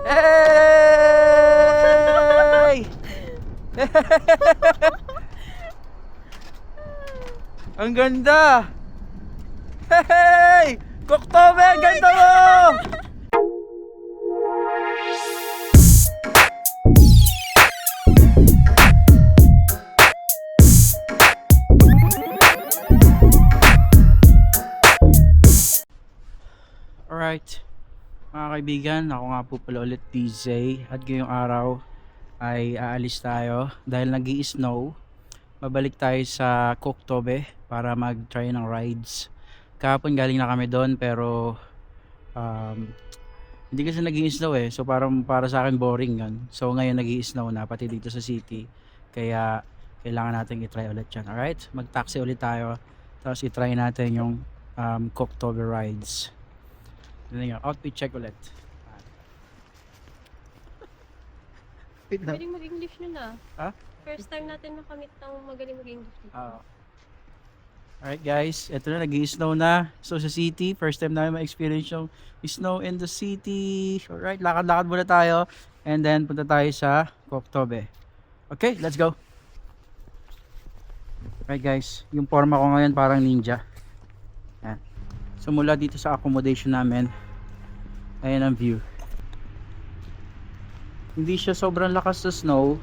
Hey! Ang ganda! Hey! Koktobe, ang ganda mo! Alright, mga kaibigan, ako nga po pala ulit DJ at ngayong araw ay aalis tayo dahil nag-i-snow. Babalik tayo sa Koktobe para mag-try ng rides. Kahapon galing na kami doon pero hindi kasi nag-i-snow so parang para sa akin boring yun. So ngayon nag-i-snow na pati dito sa city, kaya kailangan natin i-try ulit yan. Alright, mag-taxi ulit tayo tapos i-try natin yung Koktobe rides. Yun yung outfit check ulit. Magaling mag-English nun ah. Ha? First time natin makamit ng magaling mag-English dito. Alright guys, eto na, nag-i-snow na. So sa city, first time namin ma-experience yung snow in the city. Alright, lakad-lakad muna tayo. And then punta tayo sa Koktobe. Okay, let's go. Alright guys, yung forma ko ngayon parang ninja. Yan. So mula dito sa accommodation namin, ayan ang view. Hindi siya sobrang lakas sa snow,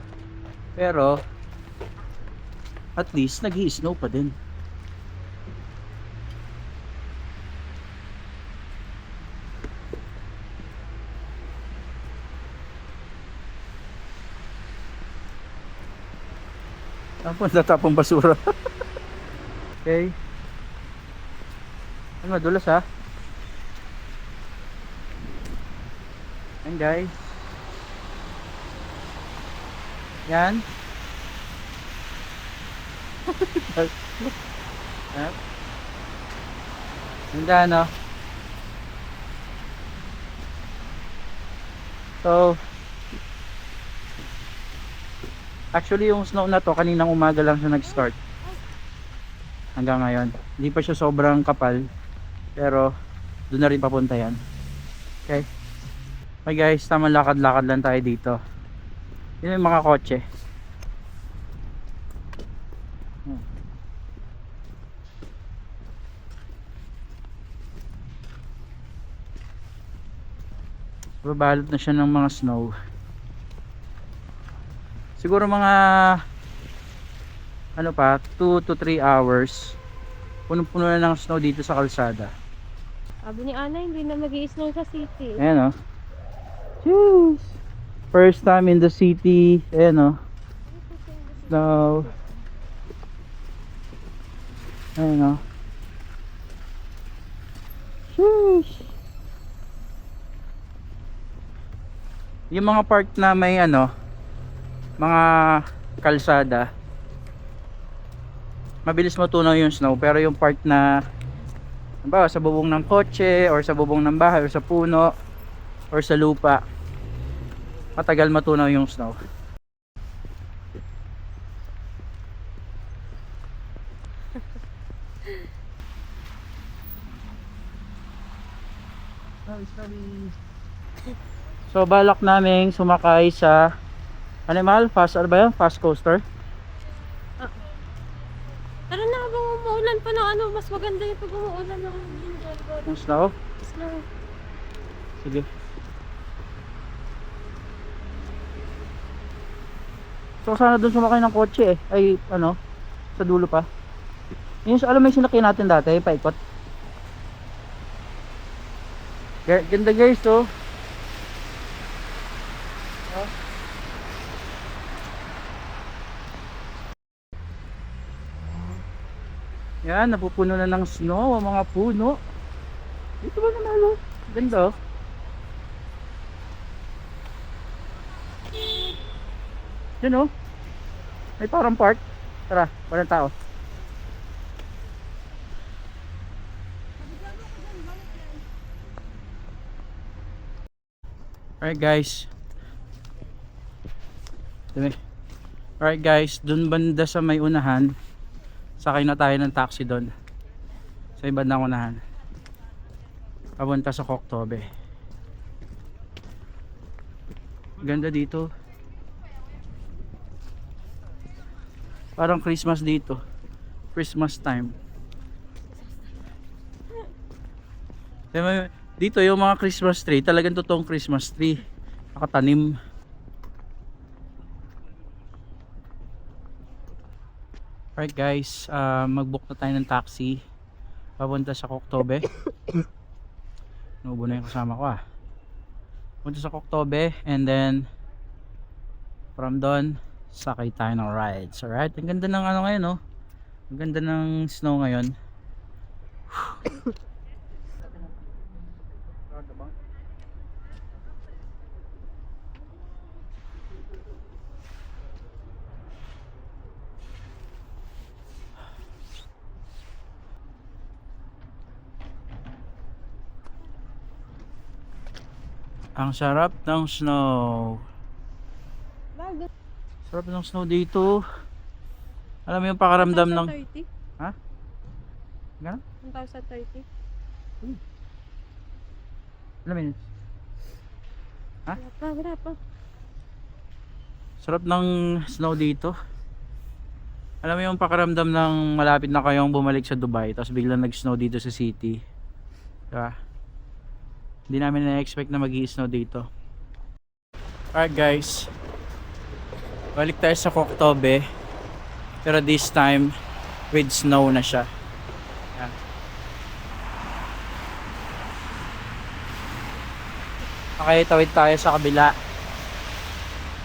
pero at least nag-i-snow pa din. Tapos natapong basura. Okay. Ano, madulas ha. Yan guys. Yan. Yan. Ganda no. So actually yung snow na to kaninang umaga lang siya nag-start. Hanggang ngayon. Hindi pa siya sobrang kapal. Pero doon na rin papunta yan. Okay. Okay guys, tamang lakad-lakad lang tayo dito. Yun yung mga kotse. Babalot na siya ng mga snow. Siguro mga ano pa 2 to 3 hours punong-puno na ng snow dito sa kalsada. Sabi ni Ana, hindi na mag-i-snow sa city. Ayan o. Jeez. First time in the city. Ayan o. Snow. Ayan o. Sheesh. Yung mga part na may ano, mga kalsada, mabilis matunaw yung snow, pero yung part na halimbawa sa bubong ng kotse or sa bubong ng bahay or sa puno or sa lupa, matagal matunaw yung snow. So balak namin sumakay sa animal fast, ano ba yun? Fast coaster. Tara na, habang umuulan pa na ano, mas maganda yung pag umuulan ng Yung snow. snow. Sige. So sana dun sumakay ng kotse ay ano, sa dulo pa. Yung alam mo yung sinakyan natin dati, paikot. Ganda guys to. Yan, napupuno na ng snow ang mga puno. Dito ba naman? Ganda oh. Yan oh. May parang park. Tara, walang tao. Alright guys. Alright guys, dun banda sa may unahan, sakay na tayo ng taxi doon sa ibandang unahan papunta sa Koktobe. Ganda dito. Parang Christmas dito. Christmas time. Dito yung mga Christmas tree, talagang totoong Christmas tree. Nakatanim. Alright guys, mag-book na tayo ng taxi papunta sa Koktobe. Nubo na yung kasama ko punta sa Koktobe, and then from doon sakay tayo ng rides. Alright, ang ganda ng ano ngayon, no? Ang ganda ng snow ngayon. Ang sarap ng snow. Sarap ng snow dito. Alam mo yung pakaramdam ng... 1,030? Ha? Gano'n? 1,030? Alam mo yun? Ha? Wala pa. Sarap ng snow dito. Alam mo yung pakaramdam ng malapit na kayong bumalik sa Dubai tapos biglang nag-snow dito sa city. Diba? Hindi namin na-expect na mag-i-snow dito. Alright guys, balik tayo sa Koktobe, pero this time with snow na siya. Yan. Okay, tawid tayo sa kabila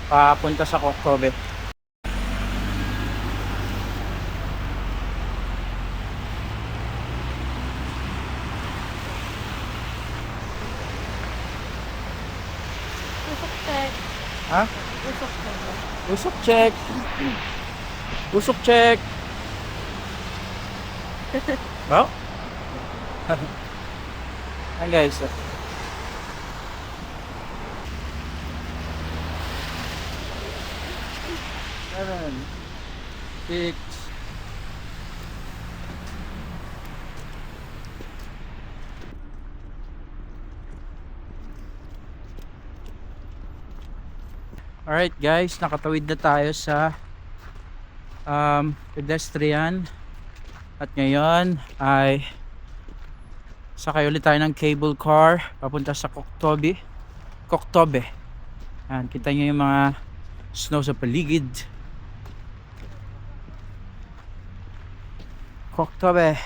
papunta sa Koktobe. Usok check. Ha? Usok check. Usok check. Usok check. Wow. Ayan guys. 7, 6. Alright guys, nakatawid na tayo sa pedestrian. At ngayon ay sakay ulit tayo ng cable car papunta sa Koktobe. Koktobe. Ayan, kita nyo yung mga snow sa paligid. Koktobe.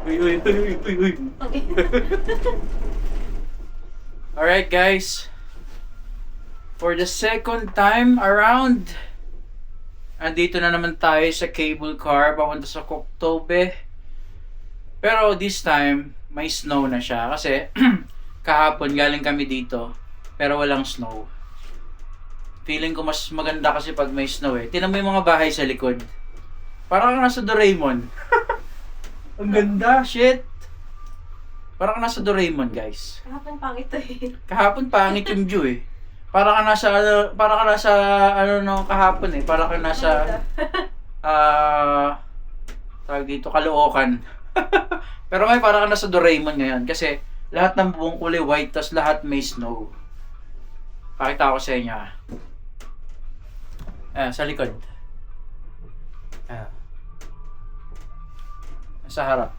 Uy. Alright guys, for the second time around, andito na naman tayo sa cable car papunta sa Koktobe. Pero this time may snow na siya kasi kahapon galing kami dito pero walang snow. Feeling ko mas maganda kasi pag may snow eh. Tingnan mo yung mga bahay sa likod, parang nasa Doraemon. Ang ganda, shit. Parang nasa Doraemon, guys. Kahapon pangit eh. Kahapon pangit yung view eh. Parang nasa ano no kahapon eh. Parang nasa tawag dito Caloocan. Pero may parang nasa Doraemon ngayon kasi lahat ng buong kulay white tas lahat may snow. Pakita ko sa inyo. Sa likod. Sa harap.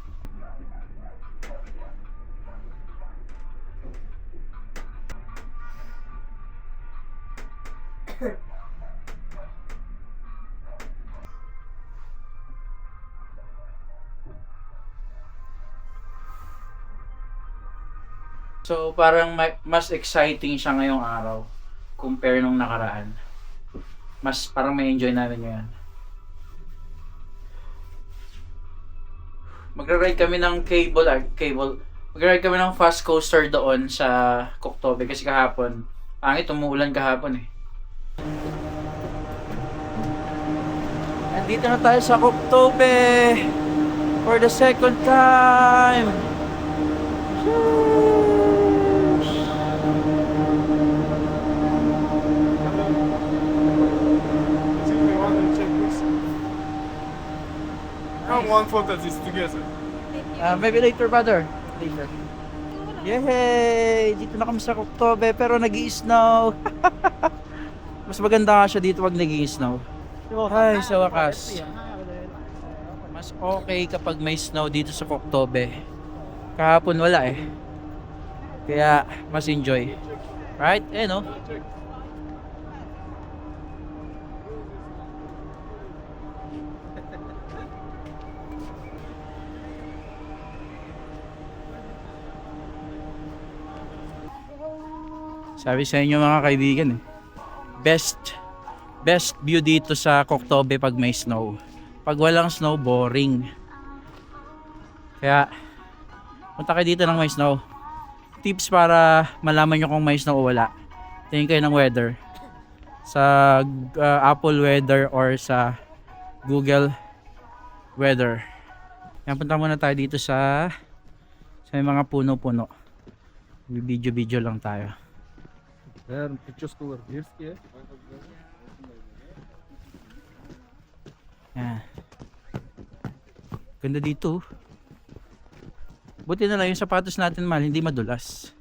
So parang mas exciting siya ngayong araw compare nung nakaraan. Mas parang may enjoy namin ngayon. Magra-ride kami ng cable. Magra-ride kami ng fast coaster doon sa Koktobe kasi kahapon, pangit, umuulan kahapon eh. Nandito na tayo sa Koktobe for the second time. One photo is together. Maybe later, brother. Later. Yay! Dito na kami sa Koktobe pero nag-i-snow. Mas maganda nga siya dito pag nag-i-snow. Ay, sa wakas. Mas okay kapag may snow dito sa Koktobe. Kahapon wala eh. Kaya mas enjoy. Right? Eh no? Sabi sa inyo mga kaibigan eh. Best view dito sa Koktobe pag may snow. Pag walang snow, boring. Kaya punta kayo dito ng may snow. Tips para malaman nyo kung may snow o wala. Tingin kayo ng weather. Sa Apple Weather or sa Google Weather. Kaya punta muna tayo dito sa may mga puno-puno. Video lang tayo. There, pictures cover. Here's here. Yan. Ganda dito. Buti na lang yung sapatos natin, mahal, hindi madulas.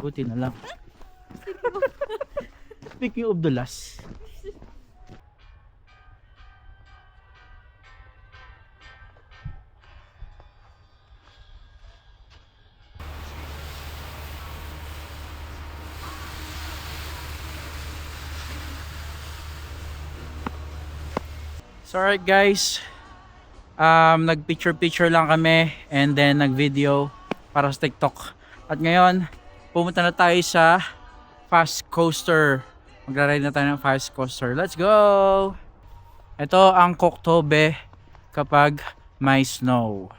Buti na lang. Speaking of dulas. So alright guys, nag-picture lang kami and then nag-video para sa TikTok. At ngayon, pumunta na tayo sa fast coaster. Magra-ride na tayo ng fast coaster. Let's go! Ito ang Koktobe kapag may snow.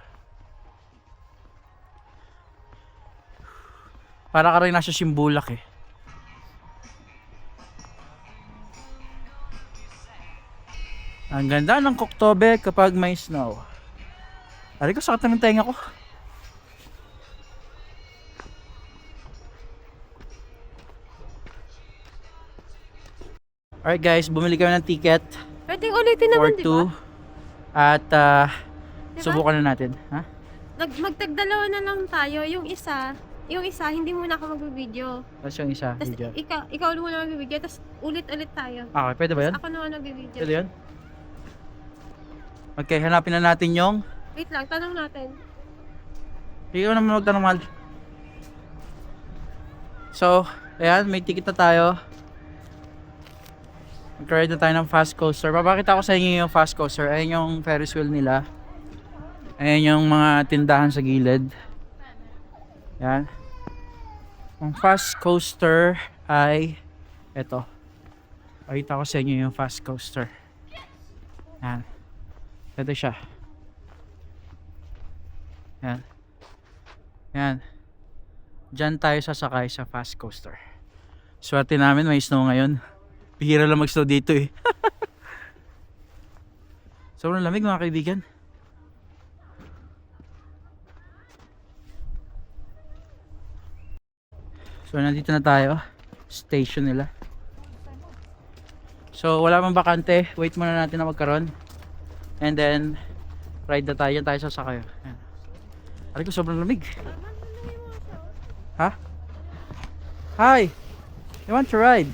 Para ka rin nasa Simbulak eh. Ang ganda ng Koktobe kapag may snow. Ari ko, sakit na ng tenga ko. Alright guys, bumili kami ng ticket Pwedeng ulitin for naman, di 2. ba? At Diba? subukan na natin. Ha? Magtagdalawa na lang tayo. Yung isa, hindi muna ako magbibideo. Tapos yung isa, Tapos video. ikaw muna magbibideo, tapos ulit-ulit tayo. Okay, pwede ba yun? Tapos ako naman magbibideo. Pwede yun? Okay, hanapin na natin yung... Wait lang, tanong natin. Ikaw naman magtanong, mahal. So, ayan, may ticket na tayo. Mag-ride na tayo ng fast coaster. Papakita ko sa inyo yung fast coaster. Ayan yung Ferris wheel nila. Ayan yung mga tindahan sa gilid. Ayan. Ang fast coaster ay eto. Pakita ko sa inyo yung fast coaster. Ayan. Ito siya. Ayan. Ayan. Diyan tayo sasakay sa fast coaster. Swerte namin may snow ngayon. Bihira lang mag-snow dito eh. Sobrang lamig mga kaibigan. So nandito na tayo. Station nila. So wala pang bakante. Wait muna natin na magkaroon. And then ride na tayo. Yan tayo sasakay. Ayan. Aray ko, sobrang lamig. Ha? Hi. You want to ride?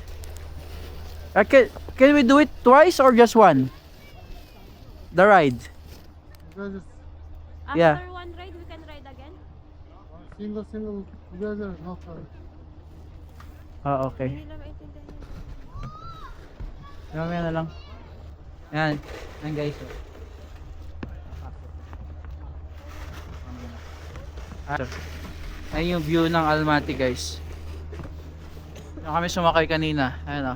Can we do it twice or just one? The ride. Just After Yeah. one ride, we can ride again? single together, not Oh, okay. Hindi na maintindihan yun. Mamaya na lang. Yan. Yan guys. Ayun yung view ng Almaty guys. Yung kami sumakay kanina. Ayan o.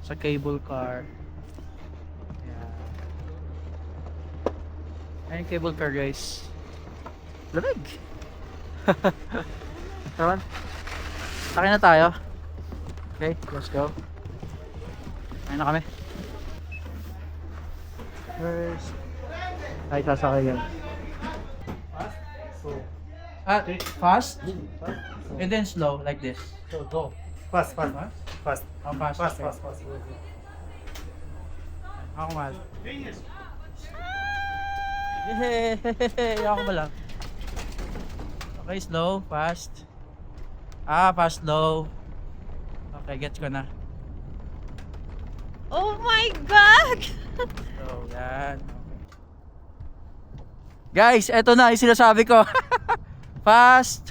sa cable car. Ayan. Ayan yung cable car guys. Lamig! Tara, sakay na tayo. Okay, let's go. Ayun na kami. First, ay sasakay yan. Fast? And then slow, like this. So go. Fast, fast, fast, Oh, fast. fast, Okay. fast, fast. Ako mal. Yay! Ako ba lang? Okay, slow, fast. Fast, slow. Okay, gets ko na. Oh my God! So, yan. Guys, eto na yung sinasabi ko. Fast.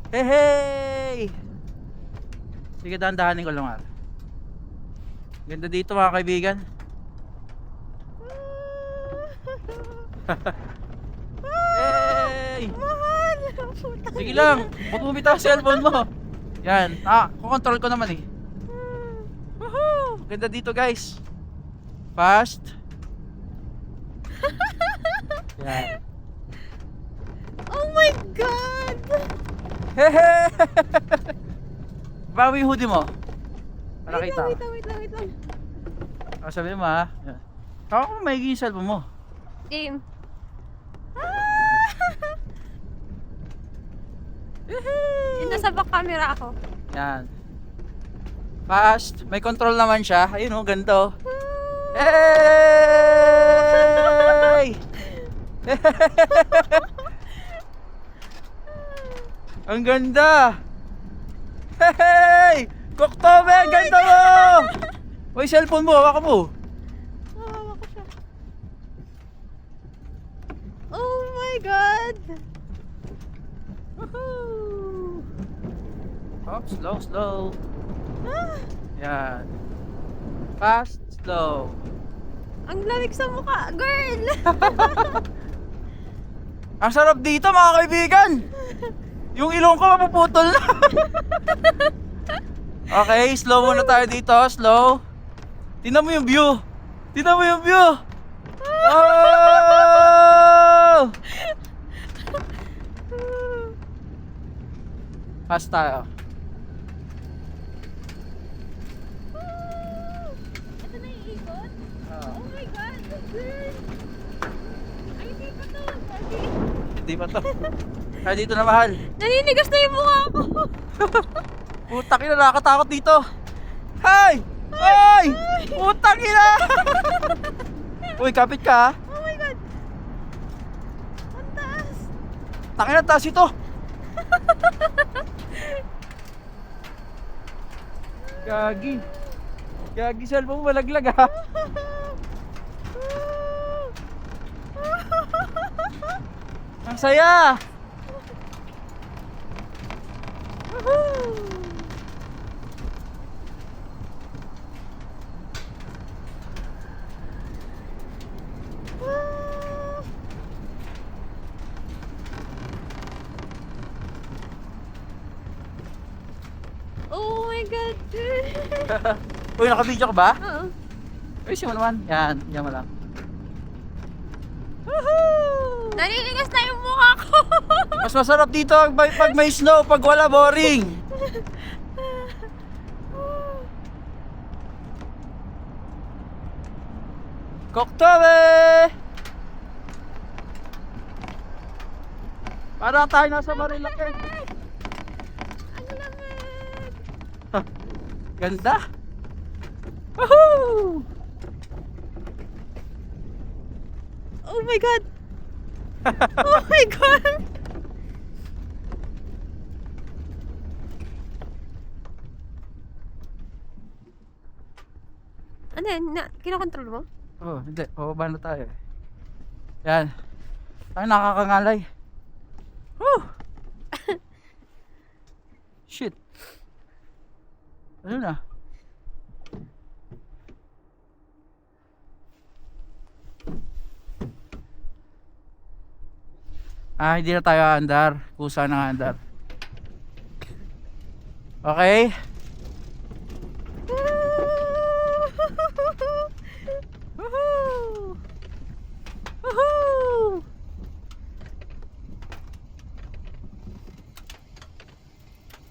Hey, hey! Sige, dahan-dahanin ko lang. Ganda dito mga kaibigan. Hey! Mahal! Sige lang, huwag mo bitaw ang cellphone mo. Yan, kukontrol ko naman eh. Woohoo! Ganda dito guys. Fast. Yan. Oh my God! Hehe! Bawi yung hoodie mo. Para Wait kita. lang, wait lang. Sabi mo ha. Yan. Kaka mo maigi yung cellphone mo. Game. Yung nasa back camera ako. Yan. Fast. May control naman siya. Ayun oh, ganito. Hey! Ang ganda! Hey! Koktobe! Ang ganda mo! Uy, cellphone mo, hawakan mo. Nawawa ko siya. Oh my God! Woohoo! Oh, slow, slow. Yan. Fast, slow. Ang lamig sa mukha, girl! Ang sarap dito mga kaibigan! Yung ilong ko mapuputol na. Okay, slow muna tayo dito, slow. Tingnan mo yung view. Tingnan mo yung view. Oh! Fast tayo. Ito na yung ikot? Oh my God, girl! Ay, hindi pa to. Hindi pa to. Kaya dito na mahal. Naninigas na yung mukha ko. Putang ina, nakakatakot dito. Hay! Ay! Putang ina! Uy, kapit ka ha. Oh my God! Ang taas! Tangina, taas ito. Gagi. Gagi, cellphone mo malaglag ha. Ang saya. Oh my God, girl! Uy, naka-video ka ba? Oo. Uy, siya mo naman. Yan, yan mo lang. Naninigas na yung mukha ko! Mas masarap dito pag may snow, pag wala boring. Koktobe! Parang tayo nasa Marilake. Ang lamig! Ganda. Woohoo! Oh my God! Oh my God! Ano yan? Kinokontrol mo? Oh, hindi. Pababa na tayo. Yan. Tayo nakakangalay. Woo! Shit. Ano na? Hindi na tayo aandar. Kusa na aandar. Okay?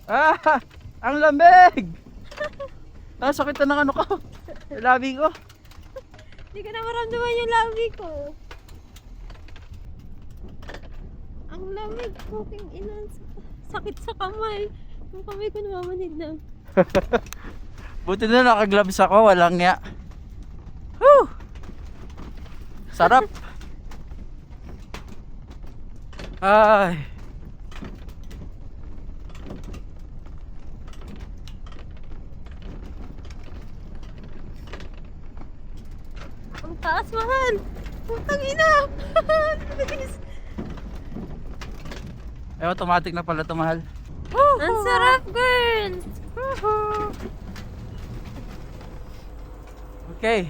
Ah! Ang lamig! Ah, sakit na ng ano ko. Labi ko. Hindi ko na maramdaman yung labi ko. Ang lamig, fucking ina. Sakit sa kamay. Yung kamay ko namamanid na. Buti na naka-gloves ako, walang nga. Whew! Sarap. Ay. Ang taas, mahal. Putang ina. Bilis. Ay, automatic na pala ito, mahal. Ang sarap, girl. Okay.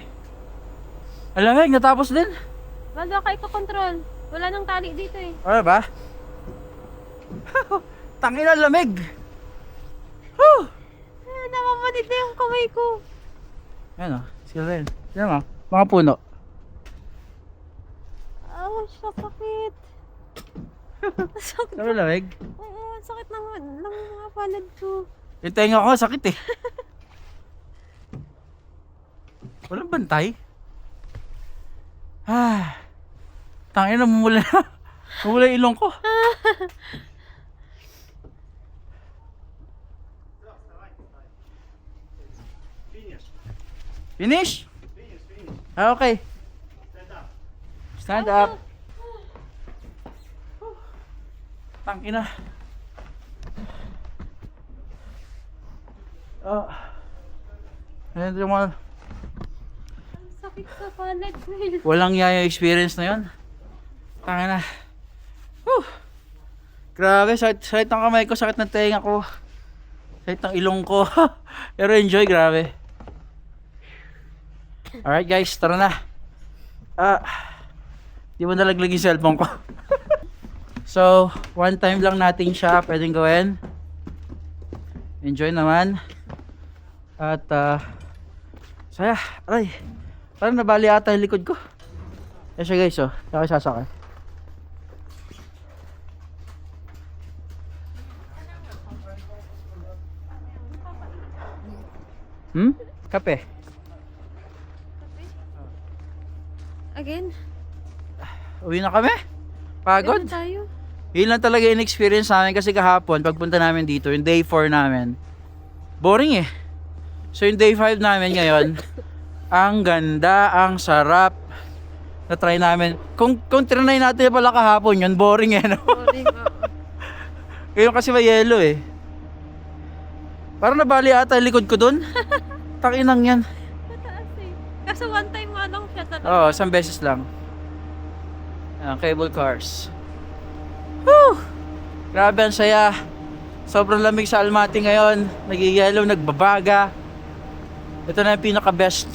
Alamig, natapos din. Bado ka ikakontrol. Wala nang tali dito eh. Ano ba? Tangina, lamig. Whew! Namamanid na yung kamay ko. Ayan o, sila rin. Sila mo, mga puno. Ouch, sakit. Sakit. Sabi lamig. Oo, sakit ng mga palad ko. Yung tenga ko, sakit eh. Walang bantay. Ah, tangina, mumula na. Mumula yung ilong ko. Finish? Ah, okay. Stand up. Tangina. Ayan yung mga Ang sakit sa palad, girl. walang yaya experience na yun. Tangina. Whew. Grabe, sakit ng kamay ko, sakit ng tenga ko. Sakit ng ilong ko. Pero enjoy, grabe. Alright guys, tara na. Di mo nalaglag yung cellphone ko. So, one time lang natin siya pwedeng gawin. Enjoy naman. At, saya, aray. Parang nabali ata yung likod ko. Yan siya guys, oh. Saka sasakay. Kape. Again? Uwi na kami. Pagod. Ganun tayo. Yun lang talaga yung experience namin kasi kahapon pagpunta namin dito, yung day 4 namin. Boring eh. So yung day 5 namin ngayon, ang ganda, ang sarap. Na-try namin. Kung trinay natin pala kahapon yun, boring eh, no? Boring, Ngayon kasi may yelo eh. Parang nabali ata yung likod ko dun. Takinang yan. Mataas eh. Kaso one time nga lang siya talaga. Oo, isang beses lang. Cable cars. Whew! Grabe ang saya. Sobrang lamig sa Almaty ngayon. Nagigelaw, nagbabaga. Ito na yung pinaka-best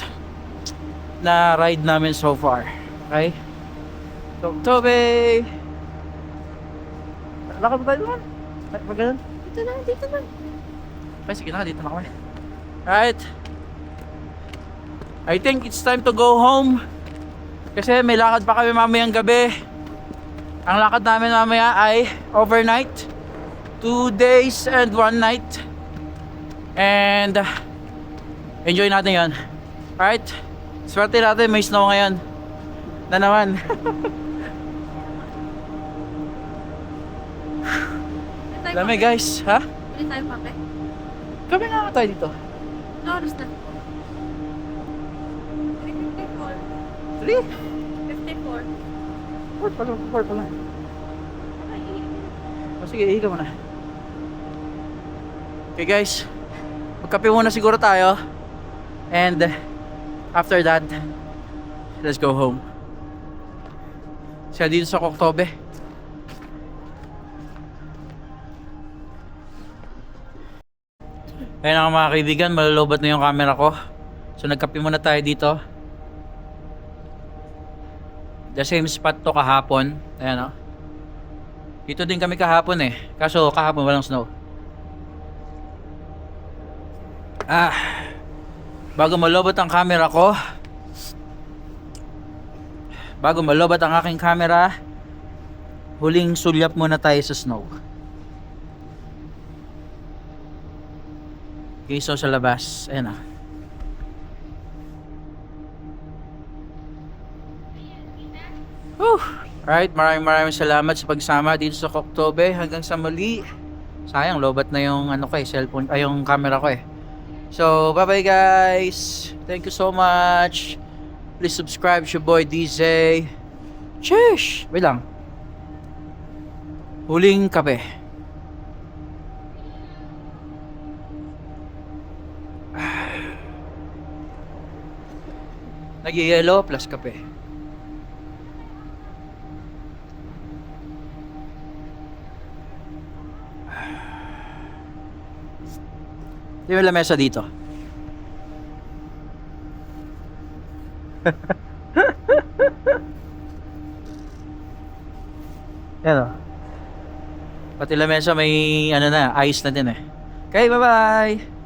na ride namin so far. Okay? Tobe! Lakad ba tayo naman? Pag ganun? Dito na, dito na. Okay, sige na, dito na kami. Right. I think it's time to go home. Kasi may lakad pa kami mamayang gabi. Ang lakad namin mamaya ay overnight. 2 days and 1 night. And enjoy natin yon. Alright. Swerte natin, may snow ngayon. Na naman. Lamig guys, ha? Bili tayo pape. Kami nga tayo dito. Ano oras na? 3:54. 3? 54. 4 pala. O sige, ihiga mo na. Okay guys, magkape muna siguro tayo. And after that, let's go home. Siya dito sa Koktobe. Ayun nga mga kaibigan, malulubat na yung camera ko. So nagkape muna tayo dito. The same spot to kahapon. Ayan o. Dito din kami kahapon eh. Kaso kahapon walang snow. Bago malobot ang camera ko. Bago malobot ang aking camera, huling sulyap muna tayo sa snow. Okay, so sa labas. Ayan na. Whew! Alright, maraming salamat sa pagsama dito sa Koktobe. Hanggang sa muli. Sayang, lobat na yung ano ko cellphone, ay yung camera ko So, bye-bye guys. Thank you so much. Please subscribe to your boy DJ. Sheesh! Wait lang. Huling kape. Nag-yellow plus kape. Di ba lamesa dito? Yan o. Pati lamesa may ano na, ice na din Okay, bye-bye!